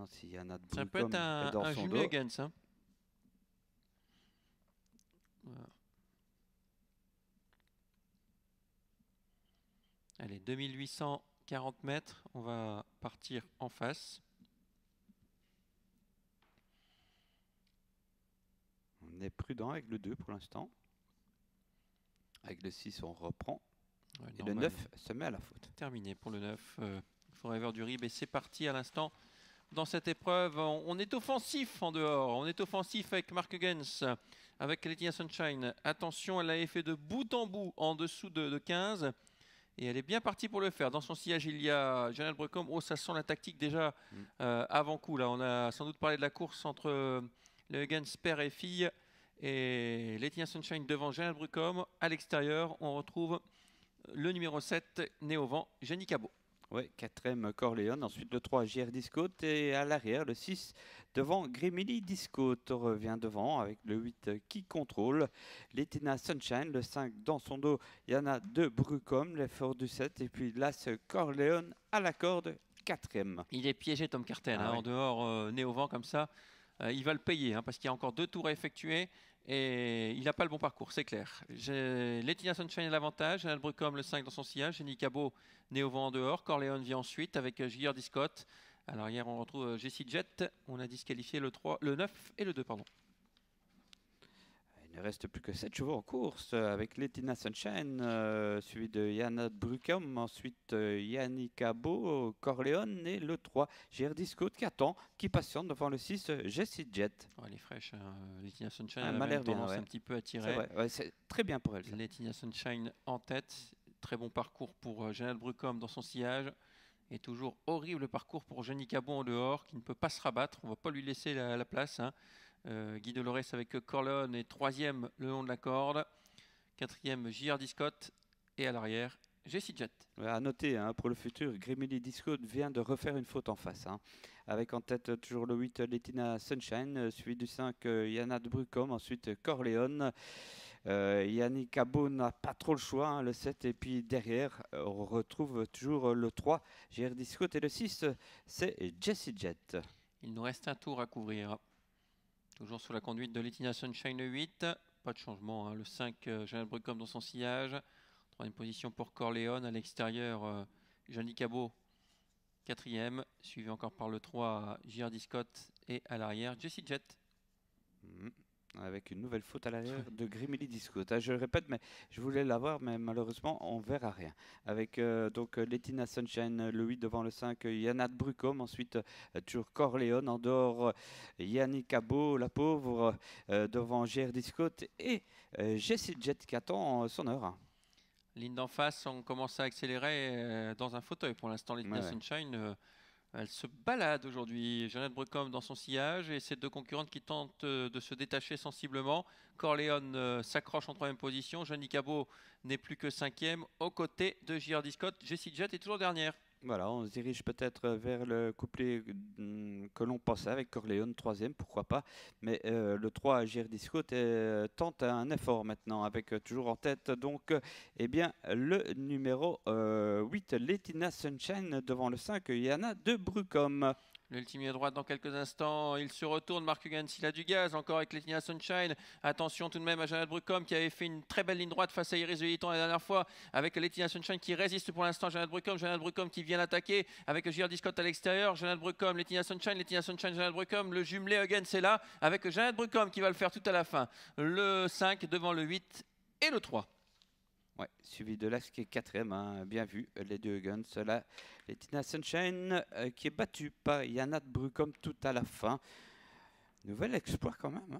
Maintenant, s'il y en a de Ça peut être un jumelé Huggins. Hein. Voilà. Allez, 2840 mètres. On va partir en face. On est prudent avec le 2 pour l'instant. Avec le 6, on reprend. Ouais, et le 9 se met à la faute. Terminé pour le 9. Forever du Rib. Et c'est parti à l'instant. Dans cette épreuve, on est offensif en dehors. On est offensif avec Mark Huggins, avec Laetitia Sunshine. Attention, elle avait fait de bout en bout en dessous de 15. Et elle est bien partie pour le faire. Dans son sillage, il y a Janelle Brecom. Oh, ça sent la tactique déjà avant coup. Là, on a sans doute parlé de la course entre le Huggins père et fille. Et Laetitia Sunshine devant Janelle Brecom. À l'extérieur, on retrouve le numéro 7, né au vent, Jenny Cabot. Oui, 4e Corleone, ensuite le 3 JR Discote et à l'arrière le 6 devant Grimily Discote revient devant avec le 8 qui contrôle. Laetitia Sunshine, le 5 dans son dos, il y en a 2 Brucom, l'effort du 7 et puis l'As Corleone à la corde, 4e. Il est piégé Tom Cartel, en dehors, né au vent comme ça. Il va le payer parce qu'il y a encore 2 tours à effectuer et il n'a pas le bon parcours, c'est clair. Laetitia Sunshine à l'avantage, Janelle Brucom le 5 dans son sillage, Jenny Cabot né au vent en dehors, Corleone vient ensuite avec J.R. Discote. Alors hier on retrouve Jessie Jet, on a disqualifié le 3, le 9 et le 2 pardon. Il ne reste plus que 7 chevaux en course avec Laetitia Sunshine, suivi de Yana Brucom, ensuite Yannick Cabot, Corleone et le 3, JR Discote qui attend, qui patiente devant le 6, Jessie Jet. Oh, elle est fraîche, Laetitia Sunshine elle a même tendance un petit peu à tirer. C'est très bien pour elle. Laetitia Sunshine en tête, très bon parcours pour Janelle Brucom dans son sillage. Et toujours horrible parcours pour Jenny Cabot en dehors, qui ne peut pas se rabattre. On ne va pas lui laisser la place. Guy Dolores avec Corleone est 3e le long de la corde. 4e J.R. Discote. Et à l'arrière, Jessie Jet. À noter pour le futur, Grimily Discote vient de refaire une faute en face. Avec en tête toujours le 8 Laetitia Sunshine, suivi du 5 Yana de Brucom, ensuite Corleone. Yannick Cabot n'a pas trop le choix, le 7 et puis derrière on retrouve toujours le 3 JR Discote et le 6 c'est Jessie Jet. Il nous reste un tour à couvrir. Toujours sous la conduite de Laetitia Sunshine le 8, pas de changement, le 5 Janelle Brucom dans son sillage, 3e position pour Corleone, à l'extérieur Jenny Cabot 4e, suivi encore par le 3 JR Discote et à l'arrière Jessie Jet. Avec une nouvelle faute à l'arrière de Grimily Discote. Je le répète, mais je voulais l'avoir, mais malheureusement, on ne verra rien. Avec donc Laetitia Sunshine, le 8 devant le 5, Yana Brucom. Ensuite, toujours Corleone. En dehors, Yannick Cabot, la pauvre, devant JR Discote. Et Jessie Jet qui attend son heure. Ligne d'en face, on commence à accélérer dans un fauteuil. Pour l'instant, Laetitia Sunshine... elle se balade aujourd'hui, Janelle Brucom dans son sillage et ces 2 concurrentes qui tentent de se détacher sensiblement. Corleone s'accroche en 3e position, Jenny Cabot n'est plus que 5e aux côtés de J.R. Discote. Jessie Jet est toujours dernière. Voilà, on se dirige peut-être vers le couplet que l'on pensait avec Corleone, 3e, pourquoi pas. Mais le 3, JR Discote, tente un effort maintenant, avec toujours en tête donc le numéro 8, Laetitia Sunshine, devant le 5, Yana de Brucom. L'ultime droite dans quelques instants, il se retourne, Mark Huggins, il a du gaz encore avec Laetitia Sunshine. Attention tout de même à Janelle Brucom qui avait fait une très belle ligne droite face à Iris Vuitton la dernière fois, avec Laetitia Sunshine qui résiste pour l'instant. Janelle Brucom qui vient l'attaquer avec J.R. Discote à l'extérieur. Janelle Brucom, Laetitia Sunshine, Janelle Brucom, le jumelé Huggins c'est là avec Janelle Brucom qui va le faire tout à la fin. Le 5 devant le 8 et le 3. Ouais, suivi de l'As qui est 4e, bien vu, les 2 Huggins. Là, Laetitia Sunshine qui est battue par Yana Brucom tout à la fin. Nouvel exploit quand même.